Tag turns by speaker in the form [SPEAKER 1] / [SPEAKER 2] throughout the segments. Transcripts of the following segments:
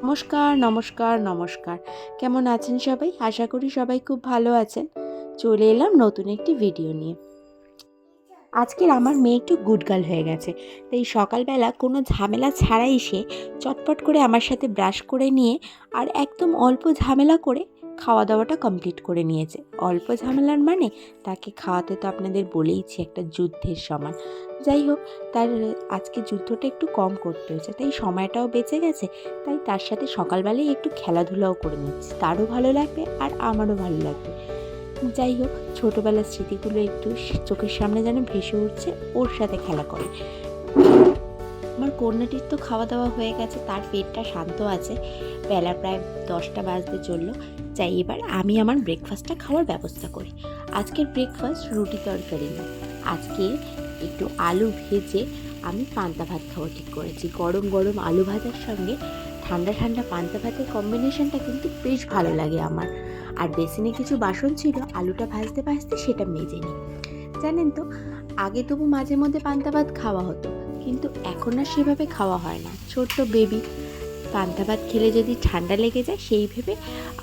[SPEAKER 1] নমস্কার নমস্কার নমস্কার। কেমন আছেন সবাই? আশা করি সবাই খুব ভালো আছেন। চলে এলাম নতুন একটি ভিডিও নিয়ে। আজকের আমার মেয়ে একটু গুড গার্ল হয়ে গেছে, তাই সকালবেলা কোনো ঝামেলা ছাড়াই সে চটপট করে আমার সাথে ব্রাশ করে নিয়ে আর একদম অল্প ঝামেলা করে খাওয়া দাওয়াটা কমপ্লিট করে নিয়েছে। অল্প ঝামেলার মানে তাকে খাওয়াতে তো আপনাদের বলেইছি একটা যুদ্ধের সমান। যাই হোক, তার আজকে যুদ্ধটা একটু কম করতে হয়েছে, তাই সময়টাও বেঁচে গেছে। তাই তার সাথে সকালবেলায় একটু খেলাধুলাও করে নিচ্ছি, তারও ভালো লাগবে আর আমারও ভালো লাগবে। যাই হোক, ছোটোবেলার স্মৃতিগুলো একটু চোখের সামনে যেন ভেসে উঠছে, ওর সাথে খেলা করে। আমার কন্যাটির তো খাওয়া দাওয়া হয়ে গেছে, তার পেটটা শান্ত আছে। বেলা প্রায় 10টা বাজতে চললো। যাই এবার আমি আমার ব্রেকফাস্টটা খাওয়ার ব্যবস্থা করি। আজকের ব্রেকফাস্ট রুটি তরকারি না, আজকে একটু আলু ভেজে আমি পান্তা ভাত খাওয়া ঠিক করেছি। গরম গরম আলু ভাজার সঙ্গে ঠান্ডা ঠান্ডা পান্তা ভাতের কম্বিনেশনটা কিন্তু বেশ ভালো লাগে আমার। আর বেসিনে কিছু বাসন ছিল, আলুটা ভাজতে ভাজতে সেটা মেজে নিই। জানেন তো, আগে তবু মাঝে মধ্যে পান্তা ভাত খাওয়া হতো, কিন্তু এখন আর সেভাবে খাওয়া হয় না। ছোট্ট বেবি, পান্তা ভাত খেলে যদি ঠান্ডা লেগে যায় সেই ভেবে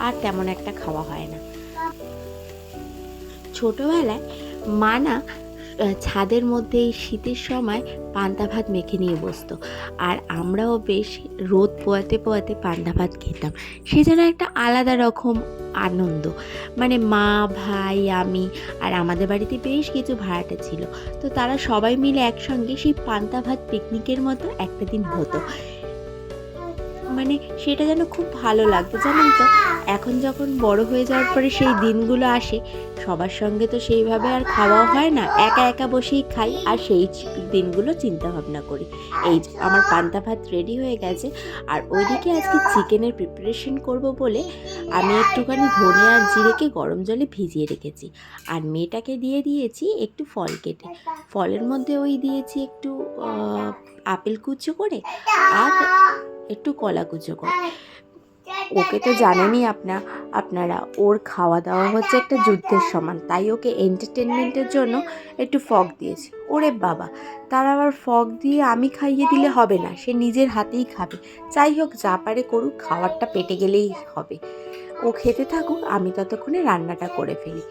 [SPEAKER 1] আর তেমন একটা খাওয়া হয় না। ছোটোবেলায় মা না ছাদের মধ্যে এই শীতের সময় পান্তা ভাত মেখে নিয়ে বসতো, আর আমরাও বেশ রোদ পোয়াতে পোয়াতে পান্তা ভাত খেতাম। সে যেন একটা আলাদা রকম আনন্দ। মানে মা, ভাই, আমি আর আমাদের বাড়িতে বেশ কিছু ভাড়াটে ছিল, তো তারা সবাই মিলে একসঙ্গে সেই পান্তা ভাত পিকনিকের মতো একটা দিন হতো। মানে সেটা যেন খুব ভালো লাগতো। জানেন তো, এখন যখন বড় হয়ে যাওয়ার পরে সেই দিনগুলো আসে, সবার সঙ্গে তো সেইভাবে আর খাওয়া হয় না, একা একা বসেই খাই আর সেই দিনগুলো চিন্তা ভাবনা করি। এই যে আমার পান্তা ভাত রেডি হয়ে গেছে, আর ওইদিকে আজকে চিকেনের প্রিপারেশন করব বলে আমি একটুখানি ধনে আর জিরেকে গরম জলে ভিজিয়ে রেখেছি। আর মেয়েটাকে দিয়ে দিয়েছি একটু ফল কেটে। ফলের মধ্যে ওই দিয়েছি একটু আপেল কুচো করে আর একটু কলা কুচো করে। ওকে তো জানেনই আপনারা, ওর খাওয়া দাওয়া হচ্ছে একটা যুদ্ধের সমান, তাই ওকে এন্টারটেনমেন্টের জন্য একটু ফগ দিয়েছি। ওরে বাবা, তার আবার ফগ দিয়ে আমি খাইয়ে দিলে হবে না, সে নিজের হাতেই খাবে। যাই হোক, যা পারে করুক, খাবারটা পেটে গেলেই হবে। ও খেতে থাকুক, আমি ততক্ষণে রান্নাটা করে ফেলি।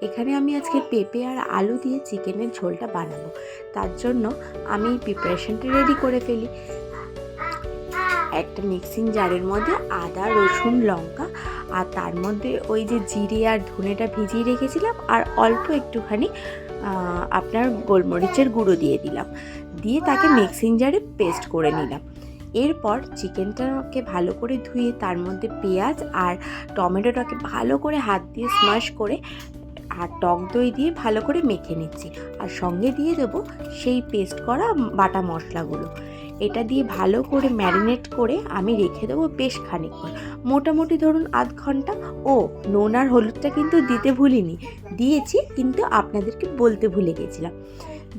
[SPEAKER 1] এখানে আমি আজকে পেঁপে আর আলু দিয়ে চিকেনের ঝোলটা বানাবো, তার জন্য আমি প্রিপারেশনটা রেডি করে ফেলি। একটা মিক্সিং জারের মধ্যে আদা, রসুন, লঙ্কা আর তার মধ্যে ওই যে জিরে আর ধনেটা ভিজিয়ে রেখেছিলাম, আর অল্প একটুখানি আপনার গোলমরিচের গুঁড়ো দিয়ে দিলাম, দিয়ে তাকে মিক্সিং জারে পেস্ট করে নিলাম। এরপর চিকেনটাকে ভালো করে ধুয়ে তার মধ্যে পেঁয়াজ আর টমেটোটাকে ভালো করে হাত দিয়ে স্ম্যাশ করে আর টক দই দিয়ে ভালো করে মেখে নিচ্ছি, আর সঙ্গে দিয়ে দেবো সেই পেস্ট করা বাটা মশলাগুলো। এটা দিয়ে ভালো করে ম্যারিনেট করে আমি রেখে দেবো বেশ খানিকক্ষণ, মোটামুটি ধরুন আধ ঘন্টা। ও নুন আর হলুদটা কিন্তু দিতে ভুলিনি, দিয়েছি কিন্তু আপনাদেরকে বলতে ভুলে গেছিলাম।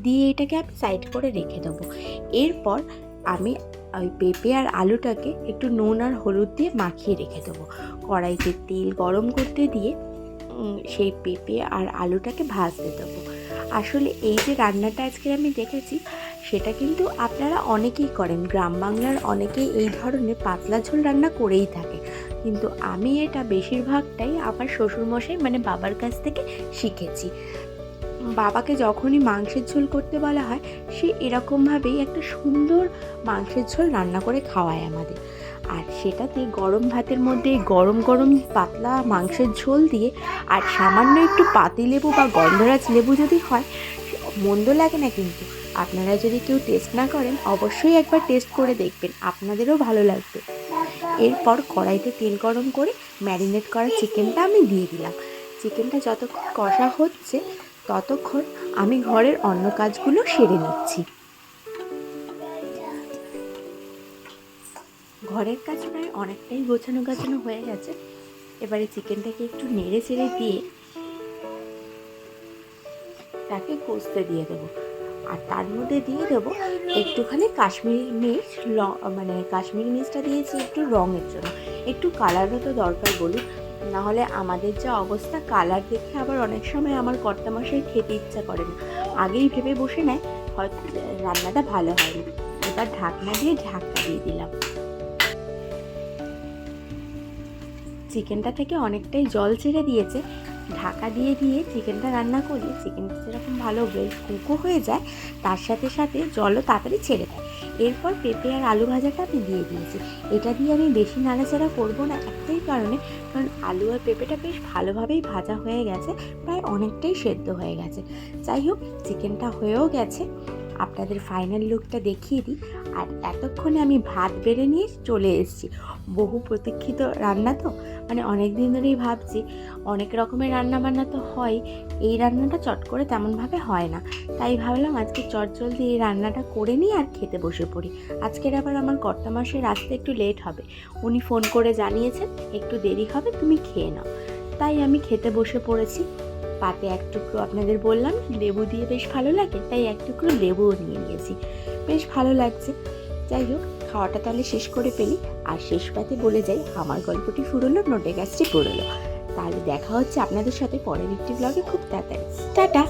[SPEAKER 1] দিয়ে এটাকে আমি সাইড করে রেখে দেবো। এরপর আমি ওই পেঁপে আর আলুটাকে একটু নুন আর হলুদ দিয়ে মাখিয়ে রেখে দেবো। কড়াইতে তেল গরম করতে দিয়ে সেই পেঁপে আর আলুটাকে ভাজতে দেবো। আসলে এই যে রান্নাটা আজকে আমি দেখেছি, সেটা কিন্তু আপনারা অনেকেই করেন, গ্রাম বাংলার অনেকেই এই ধরনের পাতলা ঝোল রান্না করেই থাকে, কিন্তু আমি এটা বেশিরভাগটাই আমার শ্বশুরমশাই মানে বাবার কাছ থেকে শিখেছি। বাবাকে যখনই মাংসের ঝোল করতে বলা হয়, সে এরকমভাবেই একটা সুন্দর মাংসের ঝোল রান্না করে খাওয়ায় আমাদের। আর সেটাতে গরম ভাতের মধ্যে গরম গরম পাতলা মাংসের ঝোল দিয়ে আর সামান্য একটু পাতিলেবু বা গন্ধরাজ লেবু যদি হয়, মন্দ লাগে না কিন্তু। আপনারা যদি কেউ টেস্ট না করেন, অবশ্যই একবার টেস্ট করে দেখবেন, আপনাদেরও ভালো লাগবে। এরপর কড়াইতে তেল গরম করে ম্যারিনেট করা চিকেনটা আমি দিয়ে দিলাম। চিকেনটা যতক্ষণ কষা হচ্ছে ততক্ষণ আমি ঘরের অন্য কাজগুলো সেরে নিচ্ছি। ঘরের কাজ প্রায় অনেকটাই গোছানো গাছানো হয়ে গেছে। এবারে চিকেনটাকে একটু নেড়ে চেড়ে দিয়ে তাকে কষতে দিয়ে দেবো, আর তার মধ্যে দিয়ে দেবো একটুখানি কাশ্মীরি মির্চ। মানে কাশ্মীরি মির্চটা দিয়েছি একটু রঙের জন্য, একটু কালারও তো দরকার বলুন, নাহলে আমাদের যা অবস্থা, কালার দেখে আবার অনেক সময় আমার কর্তামশাই খেতে ইচ্ছা করে না, আগেই ভেবে বসে নেয় হয়তো রান্নাটা ভালো হয়নি। এবার ঢাকনা দিয়ে দিলাম। চিকেনটা থেকে অনেকটাই জল ছেড়ে দিয়েছে। ঢাকা দিয়ে দিয়ে চিকেনটা রান্না করলে চিকেনটা যেরকম ভালো ওয়েল কুকও হয়ে যায়, তার সাথে সাথে জলও তাড়াতাড়ি ছেড়ে দেয়। এরপর পেঁপে আর আলু ভাজাটা আমি দিয়ে দিয়েছি। এটা দিয়ে আমি বেশি নাড়াচাড়া করবো না, একটাই কারণে, কারণ আলু আর পেঁপেটা বেশ ভালোভাবেই ভাজা হয়ে গেছে, প্রায় অনেকটাই সেদ্ধ হয়ে গেছে। যাই হোক, চিকেনটা হয়েও গেছে। আপনাদের ফাইনাল লুকটা দেখিয়ে দিই। আর এতক্ষণে আমি ভাত বেড়ে নিয়ে চলে এসেছি। বহু প্রতীক্ষিত রান্না তো, মানে অনেক দিন ধরেই ভাবছি। অনেক রকমের রান্না বান্না তো হয়, এই রান্নাটা চট করে তেমনভাবে হয় না, তাই ভাবলাম আজকে চটজলদি এই রান্নাটা করে নিই আর খেতে বসে পড়ি। আজকের আবার আমার কর্তামশাই আসতে একটু লেট হবে, উনি ফোন করে জানিয়েছেন একটু দেরি হবে, তুমি খেয়ে নাও। তাই আমি খেতে বসে পড়েছি। পাতে এক টুকরো, আপনাদের বললাম লেবু দিয়ে বেশ ভালো লাগে, তাই এক টুকরো লেবুও নিয়ে নিয়েছি, বেশ ভালো লাগছে। যাই হোক, খাওয়াটা তাহলে শেষ করে ফেলি। আর শেষ পাতে বলে যাই, আমার গল্পটি ফুরোলো, নোটে গাছটি পড়লো। তাহলে দেখা হচ্ছে আপনাদের সাথে পরের একটি ব্লগে খুব তাড়াতাড়ি। টাটা।